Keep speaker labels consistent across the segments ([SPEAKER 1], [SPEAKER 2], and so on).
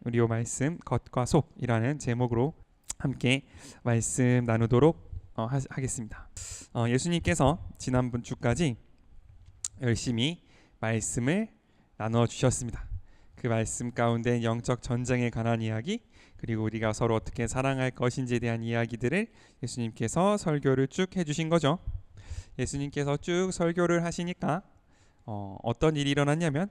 [SPEAKER 1] 우리 요 말씀 겉과 속이라는 제목으로 함께 말씀 나누도록 하겠습니다. 예수님께서 지난번 주까지 열심히 말씀을 나누어 주셨습니다. 그 말씀 가운데 영적 전쟁에 관한 이야기, 그리고 우리가 서로 어떻게 사랑할 것인지에 대한 이야기들을 예수님께서 설교를 쭉 해주신 거죠. 예수님께서 쭉 설교를 하시니까 어떤 일이 일어났냐면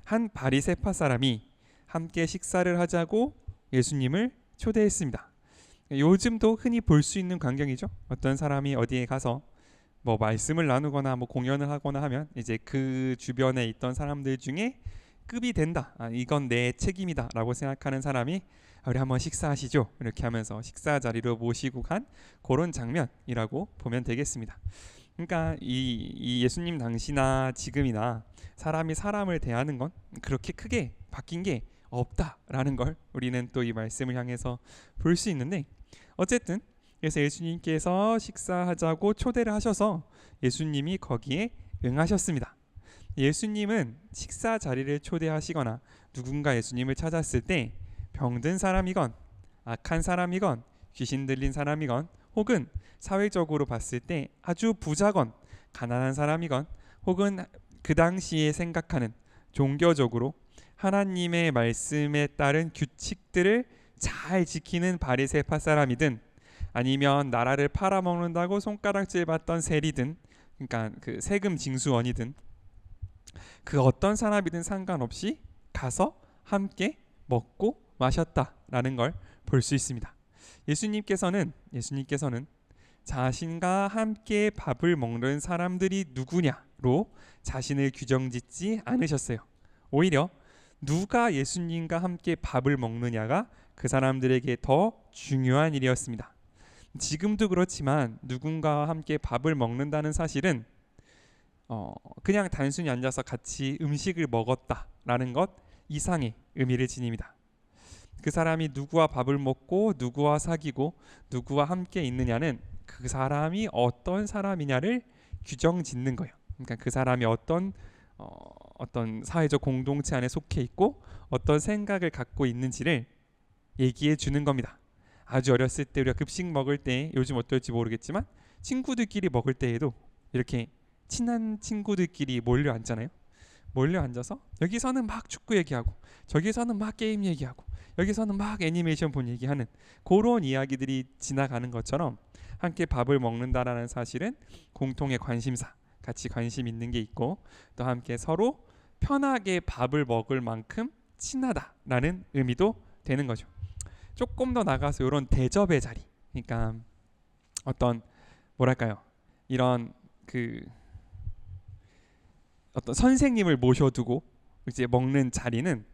[SPEAKER 1] 한 바리새파 사람이 함께 식사를 하자고 예수님을 초대했습니다. 요즘도 흔히 볼 수 있는 광경이죠. 어떤 사람이 어디에 가서 뭐 말씀을 나누거나 뭐 공연을 하거나 하면 이제 그 주변에 있던 사람들 중에 급이 된다, 이건 내 책임이다 라고 생각하는 사람이 우리 한번 식사하시죠 이렇게 하면서 식사 자리로 모시고 간 그런 장면이라고 보면 되겠습니다. 그러니까 이 예수님 당시나 지금이나 사람이 사람을 대하는 건 그렇게 크게 바뀐 게 없다라는 걸 우리는 또 이 말씀을 향해서 볼 수 있는데, 어쨌든 그래서 예수님께서 식사하자고 초대를 하셔서 예수님이 거기에 응하셨습니다. 예수님은 식사 자리를 초대하시거나 누군가 예수님을 찾았을 때 병든 사람이건 악한 사람이건 귀신 들린 사람이건 혹은 사회적으로 봤을 때 아주 부자건 가난한 사람이건 혹은 그 당시에 생각하는 종교적으로 하나님의 말씀에 따른 규칙들을 잘 지키는 바리새파 사람이든 아니면 나라를 팔아먹는다고 손가락질 받던 세리든, 그러니까 그 세금 징수원이든 그 어떤 사람이든 상관없이 가서 함께 먹고 마셨다라는 걸 볼 수 있습니다. 예수님께서는 자신과 함께 밥을 먹는 사람들이 누구냐로 자신을 규정짓지 않으셨어요. 오히려 누가 예수님과 함께 밥을 먹느냐가 그 사람들에게 더 중요한 일이었습니다. 지금도 그렇지만 누군가와 함께 밥을 먹는다는 사실은 그냥 단순히 앉아서 같이 음식을 먹었다라는 것 이상의 의미를 지닙니다. 그 사람이 누구와 밥을 먹고 누구와 사귀고 누구와 함께 있느냐는 그 사람이 어떤 사람이냐를 규정짓는 거예요. 그러니까 그 사람이 어떤 사회적 공동체 안에 속해 있고 어떤 생각을 갖고 있는지를 얘기해 주는 겁니다. 아주 어렸을 때 우리가 급식 먹을 때, 요즘 어떨지 모르겠지만 친구들끼리 먹을 때에도 이렇게 친한 친구들끼리 몰려 앉잖아요. 몰려 앉아서 여기서는 막 축구 얘기하고 저기서는 막 게임 얘기하고 여기서는 막 애니메이션 본 얘기하는 그런 이야기들이 지나가는 것처럼 함께 밥을 먹는다라는 사실은 공통의 관심사, 같이 관심 있는 게 있고 또 함께 서로 편하게 밥을 먹을 만큼 친하다라는 의미도 되는 거죠. 조금 더 나가서 이런 대접의 자리, 그러니까 어떤 뭐랄까요, 이런 어떤 선생님을 모셔두고 이제 먹는 자리는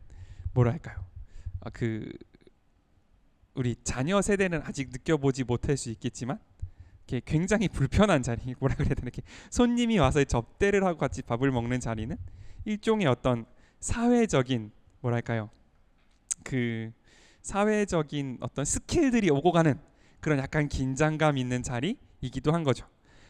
[SPEAKER 1] 뭐랄까요, 우리 자녀 세대는 아직 느껴보지 못할 수 있겠지만 굉장히 불편한 자리, 뭐라 그래야 되나, 이렇게 손님이 와서 접대를 하고 같이 밥을 먹는 자리는 일종의 어떤 사회적인 뭐랄까요, 사회적인 어떤 스킬들이 오고 가는 그런 약간 긴장감 있는 자리이기도 한 거죠.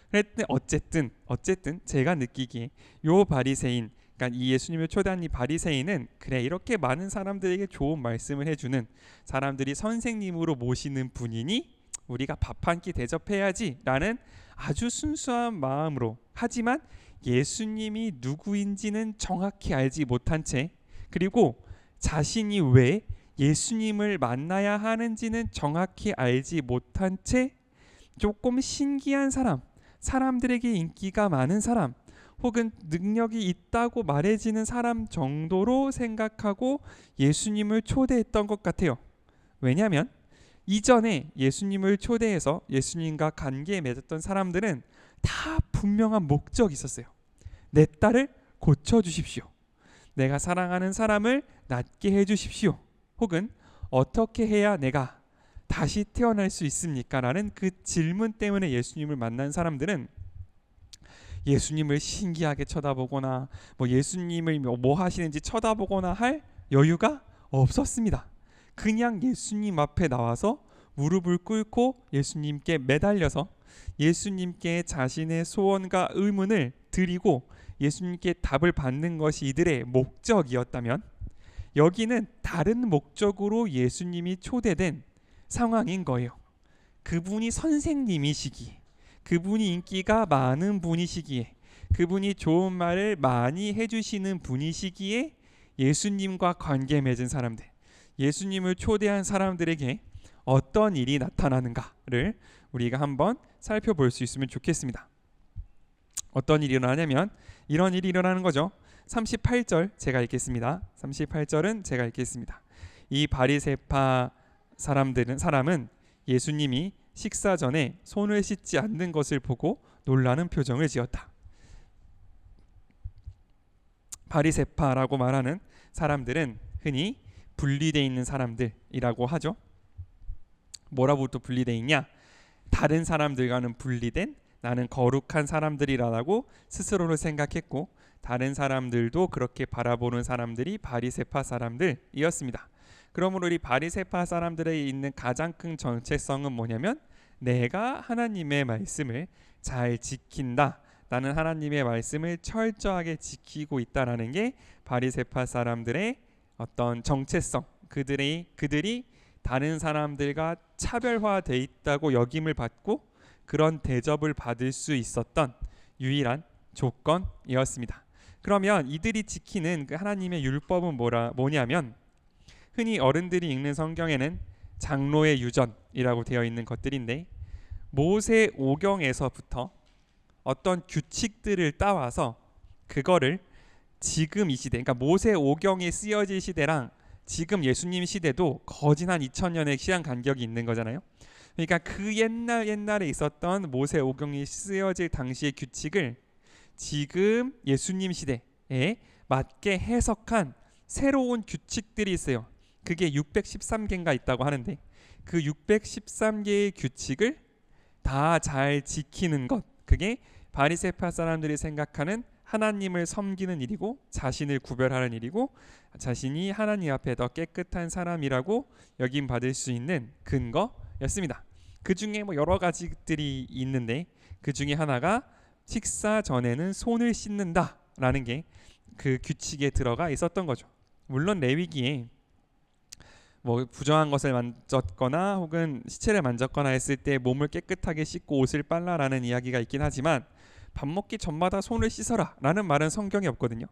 [SPEAKER 1] 그런데 어쨌든 제가 느끼기에 요 바리새인, 그러니까 이 예수님을 초대한 이 바리새인은 그래 이렇게 많은 사람들에게 좋은 말씀을 해주는, 사람들이 선생님으로 모시는 분이니 우리가 밥 한 끼 대접해야지 라는 아주 순수한 마음으로, 하지만 예수님이 누구인지는 정확히 알지 못한 채, 그리고 자신이 왜 예수님을 만나야 하는지는 정확히 알지 못한 채 조금 신기한 사람, 사람들에게 인기가 많은 사람, 혹은 능력이 있다고 말해지는 사람 정도로 생각하고 예수님을 초대했던 것 같아요. 왜냐하면 이전에 예수님을 초대해서 예수님과 관계에 맺었던 사람들은 다 분명한 목적이 있었어요. 내 딸을 고쳐주십시오. 내가 사랑하는 사람을 낫게 해주십시오. 혹은 어떻게 해야 내가 다시 태어날 수 있습니까? 라는 그 질문 때문에 예수님을 만난 사람들은 예수님을 신기하게 쳐다보거나 뭐 예수님을 뭐 하시는지 쳐다보거나 할 여유가 없었습니다. 그냥 예수님 앞에 나와서 무릎을 꿇고 예수님께 매달려서 예수님께 자신의 소원과 의문을 드리고 예수님께 답을 받는 것이 이들의 목적이었다면, 여기는 다른 목적으로 예수님이 초대된 상황인 거예요. 그분이 선생님이시기에, 그분이 인기가 많은 분이시기에, 그분이 좋은 말을 많이 해주시는 분이시기에 예수님과 관계 맺은 사람들, 예수님을 초대한 사람들에게 어떤 일이 나타나는가를 우리가 한번 살펴볼 수 있으면 좋겠습니다. 어떤 일이 일어나냐면 이런 일이 일어나는 거죠. 38절 제가 읽겠습니다. 38절은 제가 읽겠습니다. 이 바리새파 사람은 예수님이 식사 전에 손을 씻지 않는 것을 보고 놀라는 표정을 지었다. 바리새파라고 말하는 사람들은 흔히 분리되어 있는 사람들이라고 하죠. 뭐라부터 분리되어 있냐? 다른 사람들과는 분리된, 나는 거룩한 사람들이라고 스스로를 생각했고 다른 사람들도 그렇게 바라보는 사람들이 바리새파 사람들이었습니다. 그러므로 이 바리새파 사람들에 있는 가장 큰 정체성은 뭐냐면 내가 하나님의 말씀을 잘 지킨다, 나는 하나님의 말씀을 철저하게 지키고 있다라는 게 바리새파 사람들의 어떤 정체성, 그들이 다른 사람들과 차별화돼 있다고 여김을 받고 그런 대접을 받을 수 있었던 유일한 조건이었습니다. 그러면 이들이 지키는 그 하나님의 율법은 뭐냐면 흔히 어른들이 읽는 성경에는 장로의 유전이라고 되어 있는 것들인데 모세 오경에서부터 어떤 규칙들을 따와서 그거를 지금 이 시대, 그러니까 모세 오경이 쓰여질 시대랑 지금 예수님 시대도 거진 한 2000년의 시간 간격이 있는 거잖아요. 그러니까 그 옛날에 있었던 모세 오경이 쓰여질 당시의 규칙을 지금 예수님 시대에 맞게 해석한 새로운 규칙들이 있어요. 그게 613개인가 있다고 하는데 그 613개의 규칙을 다 잘 지키는 것, 그게 바리새파 사람들이 생각하는 하나님을 섬기는 일이고 자신을 구별하는 일이고 자신이 하나님 앞에 더 깨끗한 사람이라고 여김받을 수 있는 근거였습니다. 그 중에 뭐 여러 가지들이 있는데 그 중에 하나가 식사 전에는 손을 씻는다라는 게 그 규칙에 들어가 있었던 거죠. 물론 레위기에 뭐 부정한 것을 만졌거나 혹은 시체를 만졌거나 했을 때 몸을 깨끗하게 씻고 옷을 빨라라는 이야기가 있긴 하지만 밥 먹기 전마다 손을 씻어라 라는 말은 성경에 없거든요.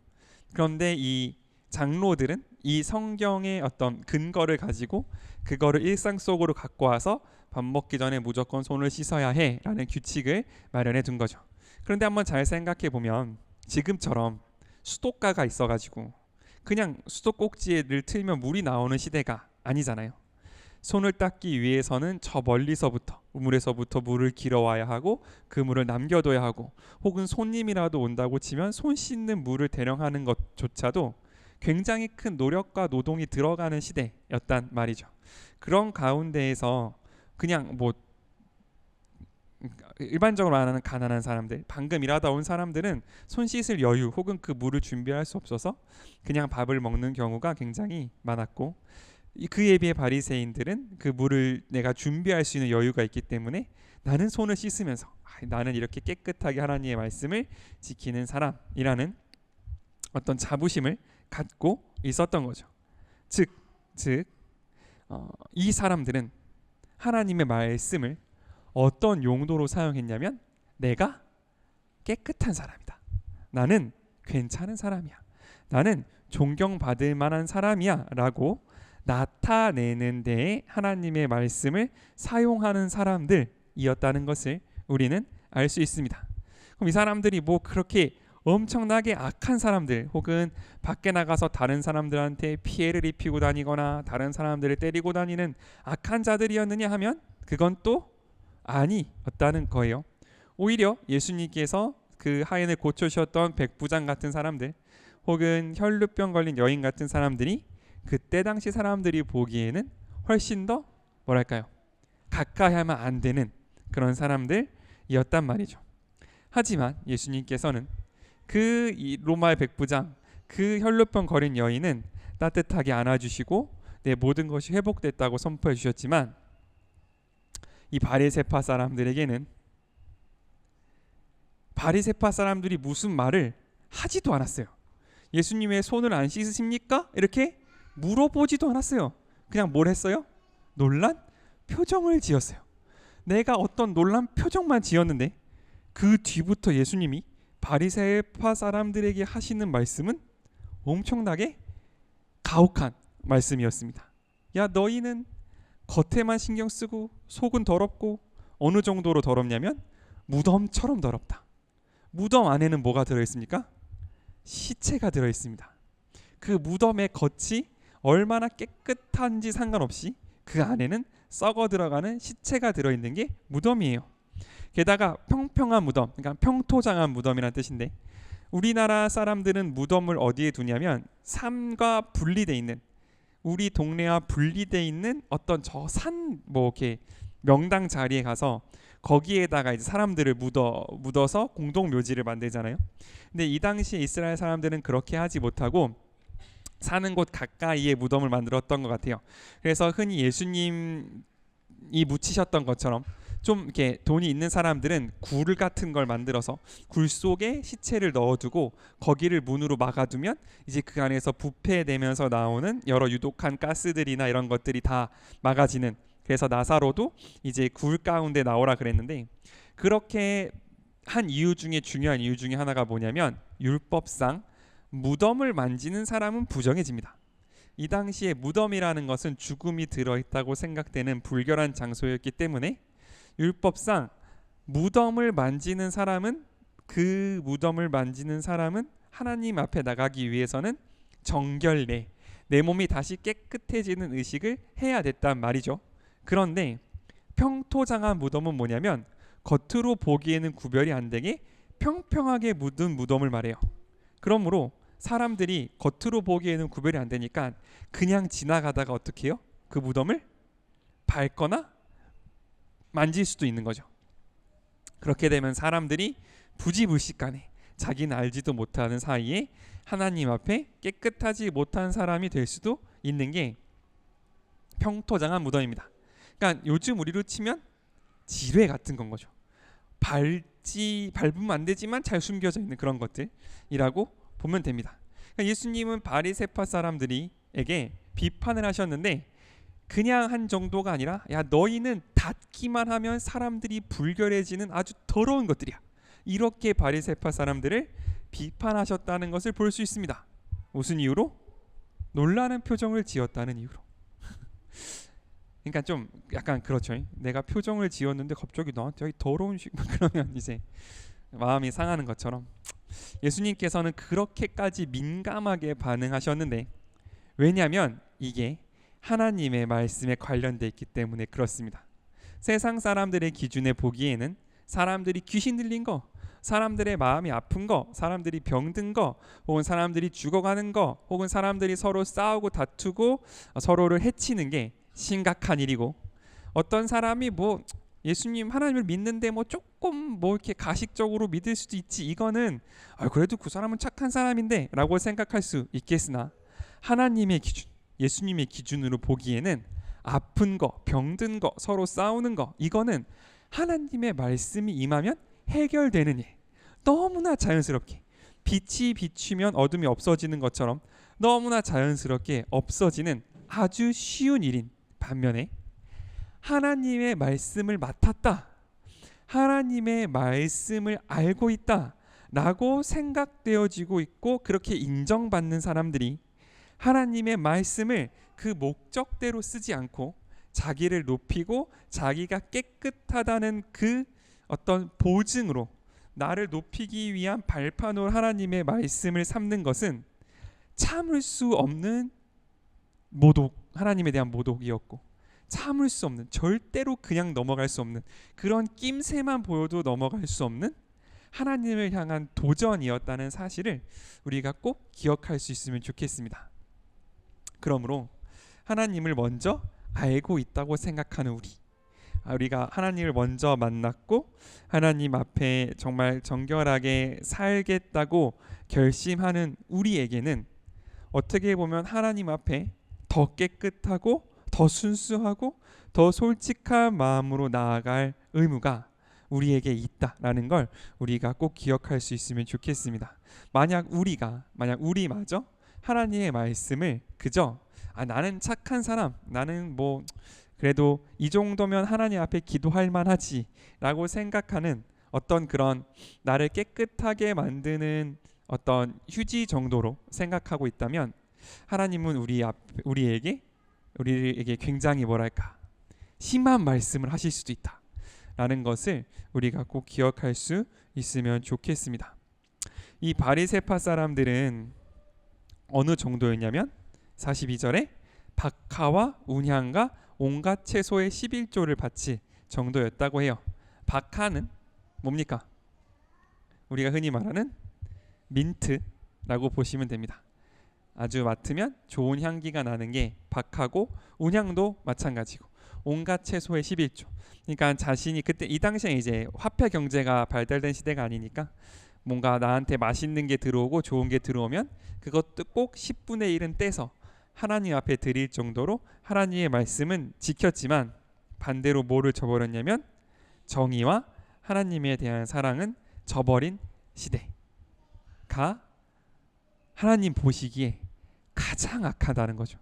[SPEAKER 1] 그런데 이 장로들은 이 성경의 어떤 근거를 가지고 그거를 일상 속으로 갖고 와서 밥 먹기 전에 무조건 손을 씻어야 해 라는 규칙을 마련해 둔 거죠. 그런데 한번 잘 생각해 보면 지금처럼 수도가가 있어가지고 그냥 수도꼭지를 틀면 물이 나오는 시대가 아니잖아요. 손을 닦기 위해서는 저 멀리서부터 우물에서부터 물을 길어와야 하고 그 물을 남겨둬야 하고 혹은 손님이라도 온다고 치면 손 씻는 물을 대령하는 것조차도 굉장히 큰 노력과 노동이 들어가는 시대였단 말이죠. 그런 가운데에서 그냥 뭐 일반적으로 말하는 가난한 사람들, 방금 일하다 온 사람들은 손 씻을 여유 혹은 그 물을 준비할 수 없어서 그냥 밥을 먹는 경우가 굉장히 많았고 그에 비해 바리새인들은 그 물을 내가 준비할 수 있는 여유가 있기 때문에 나는 손을 씻으면서 나는 이렇게 깨끗하게 하나님의 말씀을 지키는 사람이라는 어떤 자부심을 갖고 있었던 거죠. 즉 이 사람들은 하나님의 말씀을 어떤 용도로 사용했냐면 내가 깨끗한 사람이다, 나는 괜찮은 사람이야, 나는 존경받을 만한 사람이야 라고 나타내는 데에 하나님의 말씀을 사용하는 사람들이었다는 것을 우리는 알 수 있습니다. 그럼 이 사람들이 뭐 그렇게 엄청나게 악한 사람들 혹은 밖에 나가서 다른 사람들한테 피해를 입히고 다니거나 다른 사람들을 때리고 다니는 악한 자들이었느냐 하면 그건 또 아니었다는 거예요. 오히려 예수님께서 그 하인을 고쳐주셨던 백부장 같은 사람들 혹은 혈루병 걸린 여인 같은 사람들이 그때 당시 사람들이 보기에는 훨씬 더 뭐랄까요, 가까이 하면 안 되는 그런 사람들이었단 말이죠. 하지만 예수님께서는 그 로마의 백부장, 그 혈루병 걸린 여인은 따뜻하게 안아주시고 내 모든 것이 회복됐다고 선포해 주셨지만 이 바리새파 사람들에게는 바리새파 사람들이 무슨 말을 하지도 않았어요. 예수님의 손을 안 씻으십니까? 이렇게 물어보지도 않았어요. 그냥 뭘 했어요? 놀란 표정을 지었어요. 내가 어떤 놀란 표정만 지었는데 그 뒤부터 예수님이 바리새파 사람들에게 하시는 말씀은 엄청나게 가혹한 말씀이었습니다. 야, 너희는 겉에만 신경 쓰고 속은 더럽고, 어느 정도로 더럽냐면 무덤처럼 더럽다. 무덤 안에는 뭐가 들어있습니까? 시체가 들어있습니다. 그 무덤의 겉이 얼마나 깨끗한지 상관없이 그 안에는 썩어 들어가는 시체가 들어있는 게 무덤이에요. 게다가 평평한 무덤, 그러니까 평토장한 무덤이라는 뜻인데, 우리나라 사람들은 무덤을 어디에 두냐면 산과 분리돼 있는, 우리 동네와 분리돼 있는 어떤 저 산 뭐 이렇게 명당 자리에 가서 거기에다가 이제 사람들을 묻어서 공동 묘지를 만들잖아요. 근데 이 당시에 이스라엘 사람들은 그렇게 하지 못하고 사는 곳 가까이에 무덤을 만들었던 것 같아요. 그래서 흔히 예수님이 묻히셨던 것처럼 좀 이렇게 돈이 있는 사람들은 굴 같은 걸 만들어서 굴 속에 시체를 넣어두고 거기를 문으로 막아두면 이제 그 안에서 부패되면서 나오는 여러 유독한 가스들이나 이런 것들이 다 막아지는, 그래서 나사로도 이제 굴 가운데 나오라 그랬는데, 그렇게 한 이유 중에 중요한 이유 중에 하나가 뭐냐면 율법상 무덤을 만지는 사람은 부정해집니다. 이 당시에 무덤이라는 것은 죽음이 들어있다고 생각되는 불결한 장소였기 때문에 율법상 무덤을 만지는 사람은, 그 무덤을 만지는 사람은 하나님 앞에 나가기 위해서는 정결례, 내 몸이 다시 깨끗해지는 의식을 해야 됐단 말이죠. 그런데 평토장한 무덤은 뭐냐면 겉으로 보기에는 구별이 안 되게 평평하게 묻은 무덤을 말해요. 그러므로 사람들이 겉으로 보기에는 구별이 안 되니까 그냥 지나가다가 어떻게 해요? 그 무덤을 밟거나 만질 수도 있는 거죠. 그렇게 되면 사람들이 부지불식간에 자기는 알지도 못하는 사이에 하나님 앞에 깨끗하지 못한 사람이 될 수도 있는 게 평토장한 무덤입니다. 그러니까 요즘 우리로 치면 지뢰 같은 건 거죠. 밟으면 안 되지만 잘 숨겨져 있는 그런 것들이라고 보면 됩니다. 그러니까 예수님은 바리새파 사람들에게 비판을 하셨는데 그냥 한 정도가 아니라, 야, 너희는 닿기만 하면 사람들이 불결해지는 아주 더러운 것들이야, 이렇게 바리새파 사람들을 비판하셨다는 것을 볼 수 있습니다. 무슨 이유로? 놀라는 표정을 지었다는 이유로. 그러니까 좀 약간 그렇죠. 내가 표정을 지었는데 갑자기 나한테 더러운 그러면 이제 마음이 상하는 것처럼 예수님께서는 그렇게까지 민감하게 반응하셨는데, 왜냐하면 이게 하나님의 말씀에 관련되어 있기 때문에 그렇습니다. 세상 사람들의 기준에 보기에는 사람들이 귀신 들린 거, 사람들의 마음이 아픈 거, 사람들이 병든 거, 혹은 사람들이 죽어가는 거, 혹은 사람들이 서로 싸우고 다투고 서로를 해치는 게 심각한 일이고, 어떤 사람이 뭐 예수님 하나님을 믿는데 뭐 조금 뭐 이렇게 가식적으로 믿을 수도 있지, 이거는 그래도 그 사람은 착한 사람인데 라고 생각할 수 있겠으나, 하나님의 기준, 예수님의 기준으로 보기에는 아픈 거, 병든 거, 서로 싸우는 거, 이거는 하나님의 말씀이 임하면 해결되는 일, 너무나 자연스럽게 빛이 비추면 어둠이 없어지는 것처럼 너무나 자연스럽게 없어지는 아주 쉬운 일인 반면에, 하나님의 말씀을 맡았다, 하나님의 말씀을 알고 있다 라고 생각되어지고 있고 그렇게 인정받는 사람들이 하나님의 말씀을 그 목적대로 쓰지 않고 자기를 높이고 자기가 깨끗하다는 그 어떤 보증으로 나를 높이기 위한 발판으로 하나님의 말씀을 삼는 것은 참을 수 없는 모독, 하나님에 대한 모독이었고, 참을 수 없는, 절대로 그냥 넘어갈 수 없는, 그런 낌새만 보여도 넘어갈 수 없는 하나님을 향한 도전이었다는 사실을 우리가 꼭 기억할 수 있으면 좋겠습니다. 그러므로 하나님을 먼저 알고 있다고 생각하는 우리가 하나님을 먼저 만났고 하나님 앞에 정말 정결하게 살겠다고 결심하는 우리에게는 어떻게 보면 하나님 앞에 더 깨끗하고 더 순수하고 더 솔직한 마음으로 나아갈 의무가 우리에게 있다라는 걸 우리가 꼭 기억할 수 있으면 좋겠습니다. 만약 우리마저 하나님의 말씀을 그저 나는 착한 사람, 나는 뭐 그래도 이 정도면 하나님 앞에 기도할 만하지 라고 생각하는 어떤 그런 나를 깨끗하게 만드는 어떤 휴지 정도로 생각하고 있다면 하나님은 우리에게 굉장히 뭐랄까 심한 말씀을 하실 수도 있다 라는 것을 우리가 꼭 기억할 수 있으면 좋겠습니다. 이 바리새파 사람들은 어느 정도였냐면 42절에 박하와 운향과 온갖 채소의 11조를 바칠 정도였다고 해요. 박하는 뭡니까? 우리가 흔히 말하는 민트라고 보시면 됩니다. 아주 맡으면 좋은 향기가 나는 게 박하고 운향도 마찬가지고 온갖 채소의 11조. 그러니까 자신이 그때 이 당시에 이제 화폐 경제가 발달된 시대가 아니니까 뭔가 나한테 맛있는 게 들어오고 좋은 게 들어오면 그것도 꼭 10분의 1은 떼서 하나님 앞에 드릴 정도로 하나님의 말씀은 지켰지만 반대로 뭐를 저버렸냐면 정의와 하나님에 대한 사랑은 저버린 시대가 하나님 보시기에 가장 악하다는 거죠.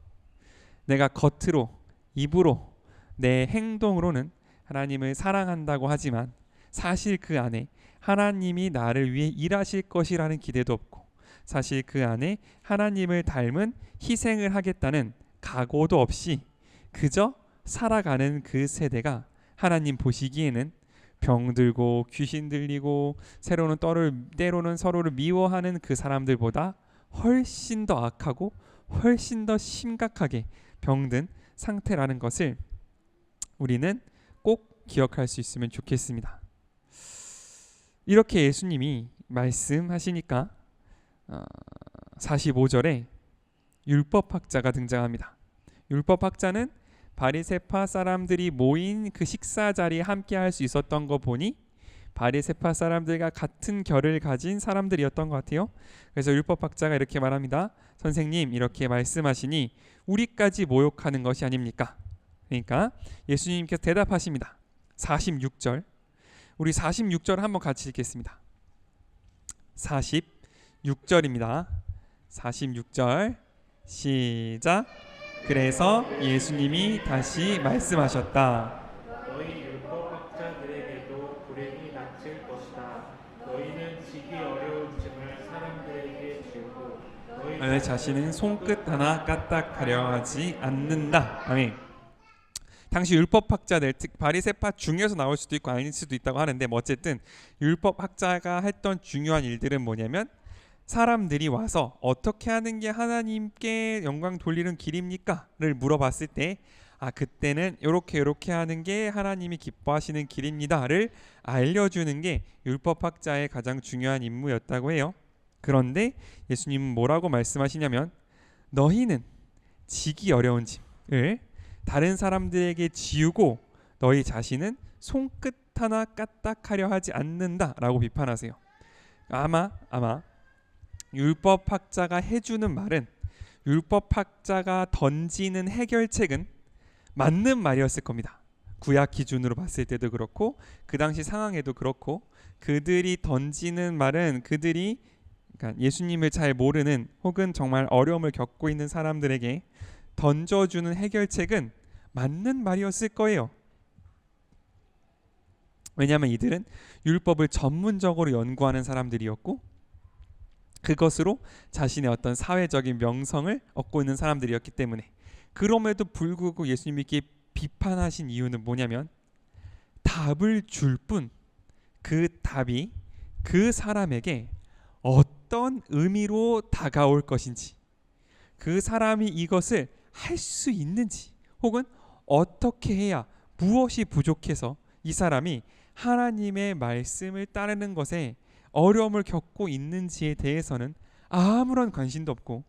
[SPEAKER 1] 내가 겉으로 입으로 내 행동으로는 하나님을 사랑한다고 하지만 사실 그 안에 하나님이 나를 위해 일하실 것이라는 기대도 없고 사실 그 안에 하나님을 닮은 희생을 하겠다는 각오도 없이 그저 살아가는 그 세대가 하나님 보시기에는 병들고 귀신 들리고 때로는 서로를 미워하는 그 사람들보다 훨씬 더 악하고 훨씬 더 심각하게 병든 상태라는 것을 우리는 꼭 기억할 수 있으면 좋겠습니다. 이렇게 예수님이 말씀하시니까 45절에 율법학자가 등장합니다. 율법학자는 바리새파 사람들이 모인 그 식사 자리에 함께 할 수 있었던 거 보니 바리새파 사람들과 같은 결을 가진 사람들이었던 것 같아요. 그래서 율법학자가 이렇게 말합니다. 선생님, 이렇게 말씀하시니 우리까지 모욕하는 것이 아닙니까? 그러니까 예수님께서 대답하십니다. 46절, 우리 46절 한번 같이 읽겠습니다. 46절입니다. 46절 시작. 그래서 예수님이 다시 말씀하셨다.
[SPEAKER 2] 너희 율법학자들에게도 불행이 닥칠 것이다. 너희는 지기 어려운 짐을 사람들에게 지우고
[SPEAKER 1] 너희 자신은 손끝 하나 까딱하려 하지 않는다. 아멘. 당시 율법학자들, 즉 바리새파 중에서 나올 수도 있고 아닐 수도 있다고 하는데 어쨌든 율법학자가 했던 중요한 일들은 뭐냐면 사람들이 와서 어떻게 하는 게 하나님께 영광 돌리는 길입니까? 를 물어봤을 때 그때는 이렇게 하는 게 하나님이 기뻐하시는 길입니다를 알려주는 게 율법학자의 가장 중요한 임무였다고 해요. 그런데 예수님은 뭐라고 말씀하시냐면 너희는 지기 어려운 짐을 다른 사람들에게 지우고 너희 자신은 손끝 하나 까딱하려 하지 않는다라고 비판하세요. 아마 율법학자가 해주는 말은 율법학자가 던지는 해결책은 맞는 말이었을 겁니다. 구약 기준으로 봤을 때도 그렇고 그 당시 상황에도 그렇고 그들이 던지는 말은 그러니까 예수님을 잘 모르는 혹은 정말 어려움을 겪고 있는 사람들에게 던져주는 해결책은 맞는 말이었을 거예요. 왜냐하면 이들은 율법을 전문적으로 연구하는 사람들이었고 그것으로 자신의 어떤 사회적인 명성을 얻고 있는 사람들이었기 때문에 그럼에도 불구하고 예수님이 이렇게 비판하신 이유는 뭐냐면 답을 줄 뿐 그 답이 그 사람에게 어떤 의미로 다가올 것인지 그 사람이 이것을 할 수 있는지 혹은 어떻게 해야 무엇이 부족해서 이 사람이 하나님의 말씀을 따르는 것에 어려움을 겪고 있는지에 대해서는 아무런 관심도 없고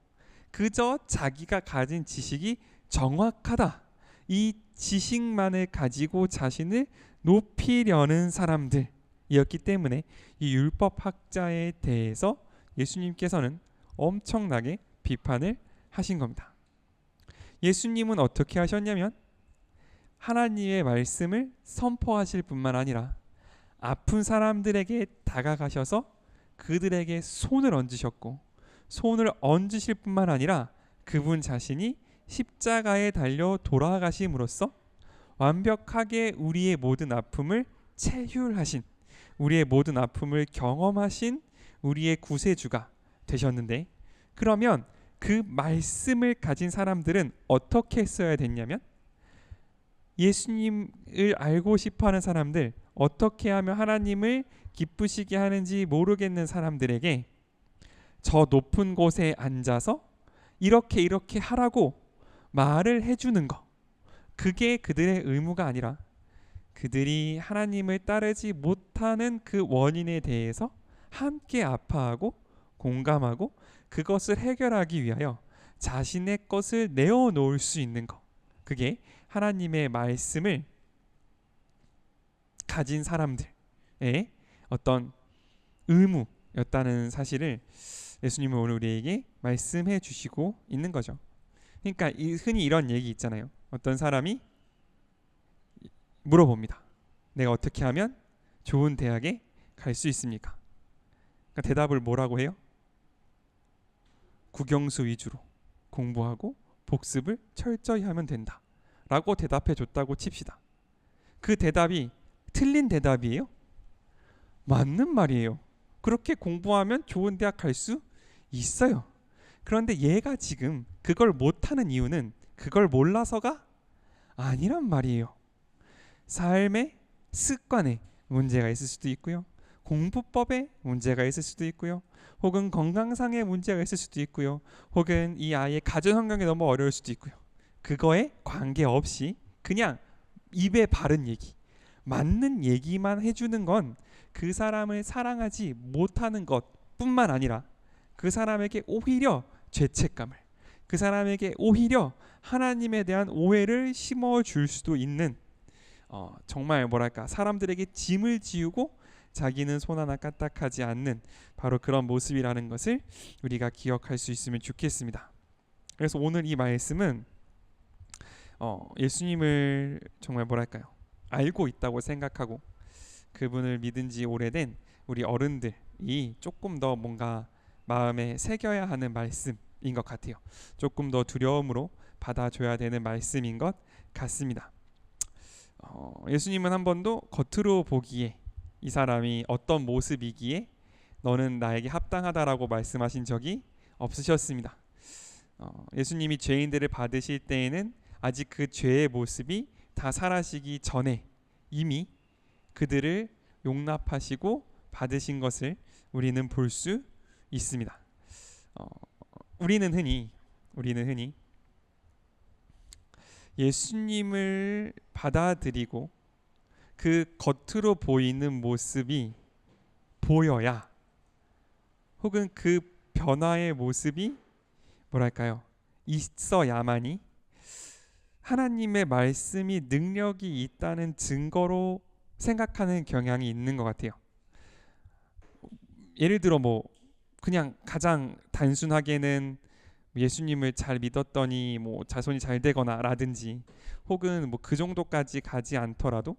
[SPEAKER 1] 그저 자기가 가진 지식이 정확하다 이 지식만을 가지고 자신을 높이려는 사람들이었기 때문에 이 율법학자에 대해서 예수님께서는 엄청나게 비판을 하신 겁니다. 예수님은 어떻게 하셨냐면 하나님의 말씀을 선포하실 뿐만 아니라 아픈 사람들에게 다가가셔서 그들에게 손을 얹으셨고 손을 얹으실 뿐만 아니라 그분 자신이 십자가에 달려 돌아가심으로써 완벽하게 우리의 모든 아픔을 체휼하신, 우리의 모든 아픔을 경험하신 우리의 구세주가 되셨는데, 그러면 그 말씀을 가진 사람들은 어떻게 했어야 됐냐면, 예수님을 알고 싶어하는 사람들, 어떻게 하면 하나님을 기쁘시게 하는지 모르겠는 사람들에게 저 높은 곳에 앉아서 이렇게 하라고 말을 해주는 거, 그게 그들의 의무가 아니라 그들이 하나님을 따르지 못하는 그 원인에 대해서 함께 아파하고 공감하고 그것을 해결하기 위하여 자신의 것을 내어놓을 수 있는 것, 그게 하나님의 말씀을 가진 사람들의 어떤 의무였다는 사실을 예수님은 오늘 우리에게 말씀해 주시고 있는 거죠. 그러니까 흔히 이런 얘기 있잖아요. 어떤 사람이 물어봅니다. 내가 어떻게 하면 좋은 대학에 갈 수 있습니까? 그러니까 대답을 뭐라고 해요? 국영수 위주로 공부하고 복습을 철저히 하면 된다 라고 대답해 줬다고 칩시다. 그 대답이 틀린 대답이에요? 맞는 말이에요. 그렇게 공부하면 좋은 대학 갈 수 있어요. 그런데 얘가 지금 그걸 못하는 이유는 그걸 몰라서가 아니란 말이에요. 삶의 습관에 문제가 있을 수도 있고요, 공부법에 문제가 있을 수도 있고요, 혹은 건강상의 문제가 있을 수도 있고요, 혹은 이 아이의 가정 환경이 너무 어려울 수도 있고요. 그거에 관계없이 그냥 입에 바른 얘기, 맞는 얘기만 해주는 건 그 사람을 사랑하지 못하는 것뿐만 아니라 그 사람에게 오히려 죄책감을, 그 사람에게 오히려 하나님에 대한 오해를 심어줄 수도 있는, 정말 뭐랄까, 사람들에게 짐을 지우고 자기는 손 하나 까딱하지 않는 바로 그런 모습이라는 것을 우리가 기억할 수 있으면 좋겠습니다. 그래서 오늘 이 말씀은 예수님을 정말 뭐랄까요, 알고 있다고 생각하고 그분을 믿은 지 오래된 우리 어른들이 조금 더 뭔가 마음에 새겨야 하는 말씀인 것 같아요. 조금 더 두려움으로 받아줘야 되는 말씀인 것 같습니다. 예수님은 한 번도 겉으로 보기에 이 사람이 어떤 모습이기에 너는 나에게 합당하다라고 말씀하신 적이 없으셨습니다. 예수님이 죄인들을 받으실 때에는 아직 그 죄의 모습이 다 사라지기 전에 이미 그들을 용납하시고 받으신 것을 우리는 볼 수 있습니다. 우리는 흔히 예수님을 받아들이고 그 겉으로 보이는 모습이 보여야, 혹은 그 변화의 모습이 뭐랄까요, 있어야만이 하나님의 말씀이 능력이 있다는 증거로 생각하는 경향이 있는 것 같아요. 예를 들어 뭐 그냥 가장 단순하게는 예수님을 잘 믿었더니 뭐 자손이 잘 되거나 라든지, 혹은 뭐 그 정도까지 가지 않더라도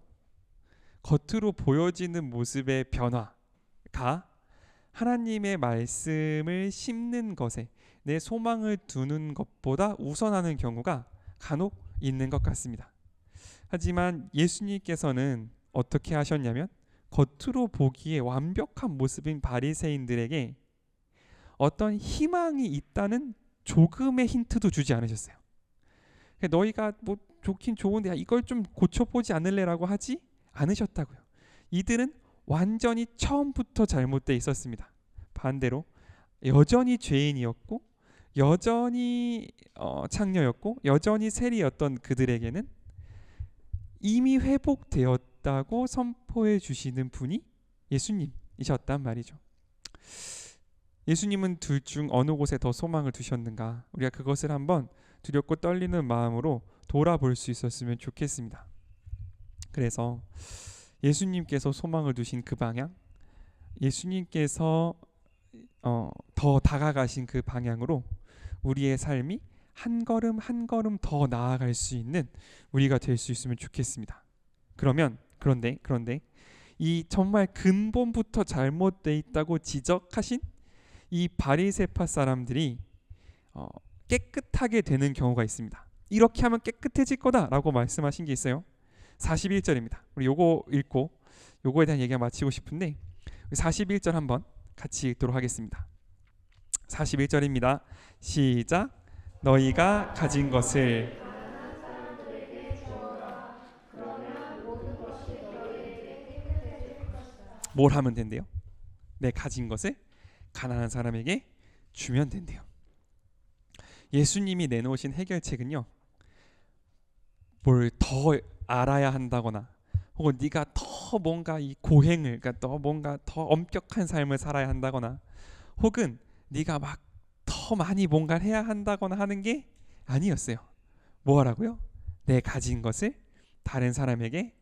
[SPEAKER 1] 겉으로 보여지는 모습의 변화가 하나님의 말씀을 심는 것에 내 소망을 두는 것보다 우선하는 경우가 간혹 있는 것 같습니다. 하지만 예수님께서는 어떻게 하셨냐면, 겉으로 보기에 완벽한 모습인 바리새인들에게 어떤 희망이 있다는 조금의 힌트도 주지 않으셨어요. 너희가 뭐 좋긴 좋은데 이걸 좀 고쳐보지 않을래라고 하지 않으셨다고요. 이들은 완전히 처음부터 잘못되어 있었습니다. 반대로 여전히 죄인이었고 여전히 창녀였고 여전히 세리였던 그들에게는 이미 회복되었다고 선포해 주시는 분이 예수님이셨단 말이죠. 예수님은 둘 중 어느 곳에 더 소망을 두셨는가? 우리가 그것을 한번 두렵고 떨리는 마음으로 돌아볼 수 있었으면 좋겠습니다. 그래서 예수님께서 소망을 두신 그 방향, 예수님께서 더 다가가신 그 방향으로 우리의 삶이 한 걸음 한 걸음 더 나아갈 수 있는 우리가 될 수 있으면 좋겠습니다. 그런데 이 정말 근본부터 잘못되어 있다고 지적하신 이 바리새파 사람들이 깨끗하게 되는 경우가 있습니다. 이렇게 하면 깨끗해질 거다라고 말씀하신 게 있어요. 41절입니다. 우리 요거 읽고 요거에 대한 얘기가 마치고 싶은데 41절 한번 같이 읽도록 하겠습니다. 41절입니다. 시작. 너희가 가진 것을 뭘 하면 된대요? 내 가진 것을 가난한 사람에게 주면 된대요. 예수님이 내놓으신 해결책은요, 뭘 더 알아야 한다거나 혹은 네가 더 뭔가 이 고행을, 그러니까 더 뭔가 더 엄격한 삶을 살아야 한다거나 혹은 네가 막 더 많이 뭔가를 해야 한다거나 하는 게 아니었어요. 뭐 하라고요? 내 가진 것을 다른 사람에게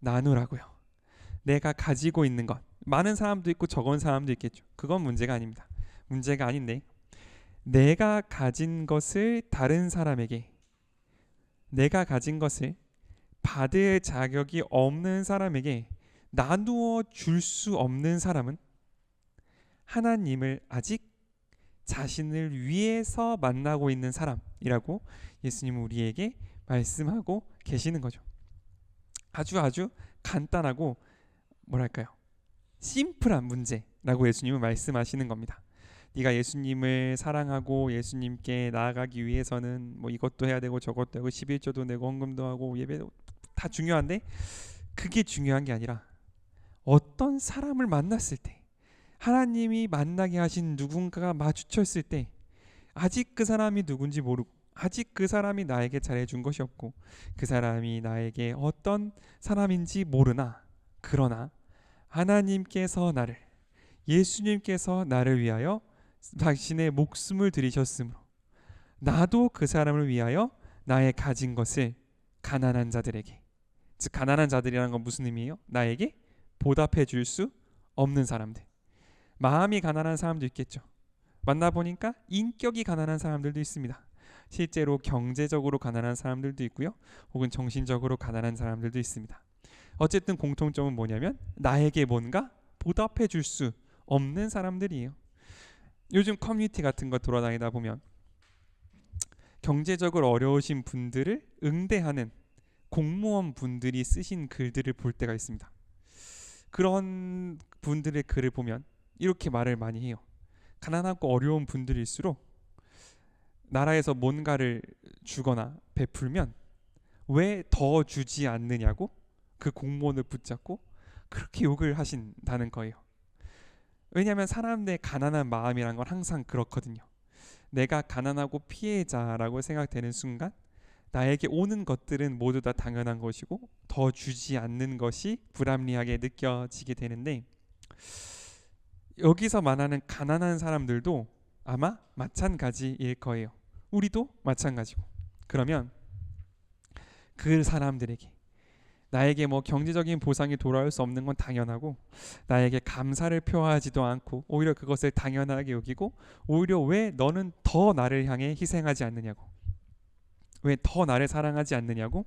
[SPEAKER 1] 나누라고요. 내가 가지고 있는 것, 많은 사람도 있고 적은 사람도 있겠죠. 그건 문제가 아닙니다. 문제가 아닌데 내가 가진 것을 다른 사람에게, 내가 가진 것을 받을 자격이 없는 사람에게 나누어 줄 수 없는 사람은 하나님을 아직 자신을 위해서 만나고 있는 사람이라고 예수님은 우리에게 말씀하고 계시는 거죠. 아주 간단하고 뭐랄까요, 심플한 문제라고 예수님은 말씀하시는 겁니다. 네가 예수님을 사랑하고 예수님께 나아가기 위해서는 뭐 이것도 해야 되고 저것도 하고 11조도 내고 헌금도 하고 예배도 다 중요한데 그게 중요한 게 아니라 어떤 사람을 만났을 때, 하나님이 만나게 하신 누군가가 마주쳤을 때 아직 그 사람이 누군지 모르고 아직 그 사람이 나에게 잘해준 것이 없고 그 사람이 나에게 어떤 사람인지 모르나, 그러나 하나님께서 나를, 예수님께서 나를 위하여 당신의 목숨을 들이셨으므로 나도 그 사람을 위하여 나의 가진 것을 가난한 자들에게, 즉 가난한 자들이라는 건 무슨 의미예요? 나에게 보답해 줄 수 없는 사람들. 마음이 가난한 사람도 있겠죠. 만나보니까 인격이 가난한 사람들도 있습니다. 실제로 경제적으로 가난한 사람들도 있고요. 혹은 정신적으로 가난한 사람들도 있습니다. 어쨌든 공통점은 뭐냐면 나에게 뭔가 보답해 줄 수 없는 사람들이에요. 요즘 커뮤니티 같은 거 돌아다니다 보면 경제적으로 어려우신 분들을 응대하는 공무원 분들이 쓰신 글들을 볼 때가 있습니다. 그런 분들의 글을 보면 이렇게 말을 많이 해요. 가난하고 어려운 분들일수록 나라에서 뭔가를 주거나 베풀면 왜 더 주지 않느냐고 그 공무원을 붙잡고 그렇게 욕을 하신다는 거예요. 왜냐하면 사람들의 가난한 마음이란 건 항상 그렇거든요. 내가 가난하고 피해자라고 생각되는 순간 나에게 오는 것들은 모두 다 당연한 것이고 더 주지 않는 것이 불합리하게 느껴지게 되는데, 여기서 말하는 가난한 사람들도 아마 마찬가지일 거예요. 우리도 마찬가지고. 그러면 그 사람들에게 나에게 뭐 경제적인 보상이 돌아올 수 없는 건 당연하고 나에게 감사를 표하지도 않고 오히려 그것을 당연하게 여기고 오히려 왜 너는 더 나를 향해 희생하지 않느냐고, 왜 더 나를 사랑하지 않느냐고,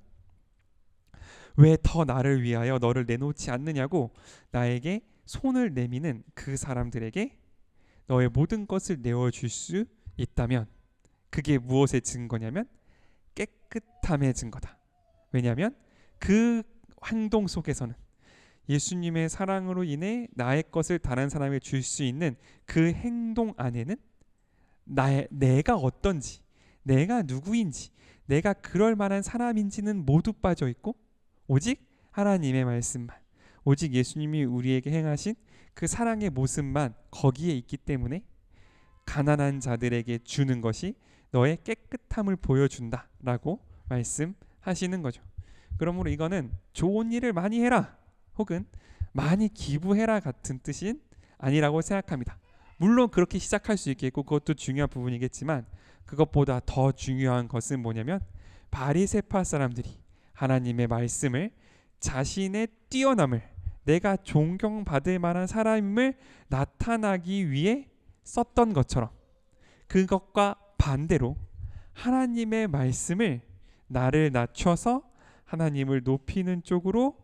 [SPEAKER 1] 왜 더 나를 위하여 너를 내놓지 않느냐고 나에게 손을 내미는 그 사람들에게 너의 모든 것을 내어줄 수 있다면 그게 무엇의 증거냐면 깨끗함의 증거다. 왜냐하면 그 행동 속에서는 예수님의 사랑으로 인해 나의 것을 다른 사람에게 줄 수 있는 그 행동 안에는 내가 어떤지, 내가 누구인지, 내가 그럴 만한 사람인지는 모두 빠져 있고 오직 하나님의 말씀만, 오직 예수님이 우리에게 행하신 그 사랑의 모습만 거기에 있기 때문에 가난한 자들에게 주는 것이 너의 깨끗함을 보여준다라고 말씀하시는 거죠. 그러므로 이거는 좋은 일을 많이 해라 혹은 많이 기부해라 같은 뜻은 아니라고 생각합니다. 물론 그렇게 시작할 수 있겠고 그것도 중요한 부분이겠지만 그것보다 더 중요한 것은 뭐냐면 바리새파 사람들이 하나님의 말씀을 자신의 뛰어남을, 내가 존경받을 만한 사람임을 나타나기 위해 썼던 것처럼 그것과 반대로 하나님의 말씀을 나를 낮춰서 하나님을 높이는 쪽으로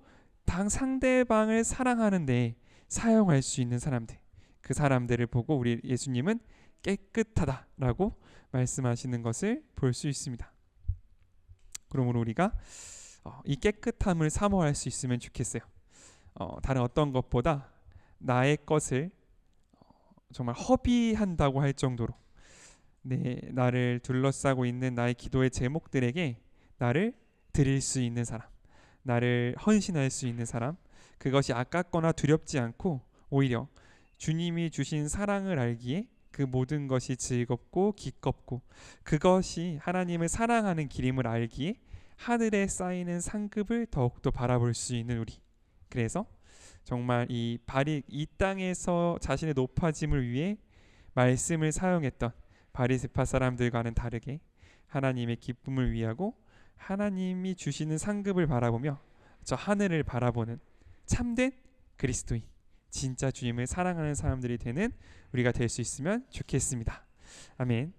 [SPEAKER 1] 상대방을 사랑하는 데 사용할 수 있는 사람들, 그 사람들을 보고 우리 예수님은 깨끗하다라고 말씀하시는 것을 볼 수 있습니다. 그러므로 우리가 이 깨끗함을 사모할 수 있으면 좋겠어요. 다른 어떤 것보다 나의 것을 정말 허비한다고 할 정도로 나를 둘러싸고 있는 나의 기도의 제목들에게 나를 드릴 수 있는 사람, 나를 헌신할 수 있는 사람, 그것이 아깝거나 두렵지 않고 오히려 주님이 주신 사랑을 알기에 그 모든 것이 즐겁고 기껍고 그것이 하나님을 사랑하는 길임을 알기에 하늘에 쌓이는 상급을 더욱더 바라볼 수 있는 우리. 그래서 정말 이 땅에서 자신의 높아짐을 위해 말씀을 사용했던 바리새파 사람들과는 다르게 하나님의 기쁨을 위하고 하나님이 주시는 상급을 바라보며 저 하늘을 바라보는 참된 그리스도인, 진짜 주님을 사랑하는 사람들이 되는 우리가 될 수 있으면 좋겠습니다. 아멘.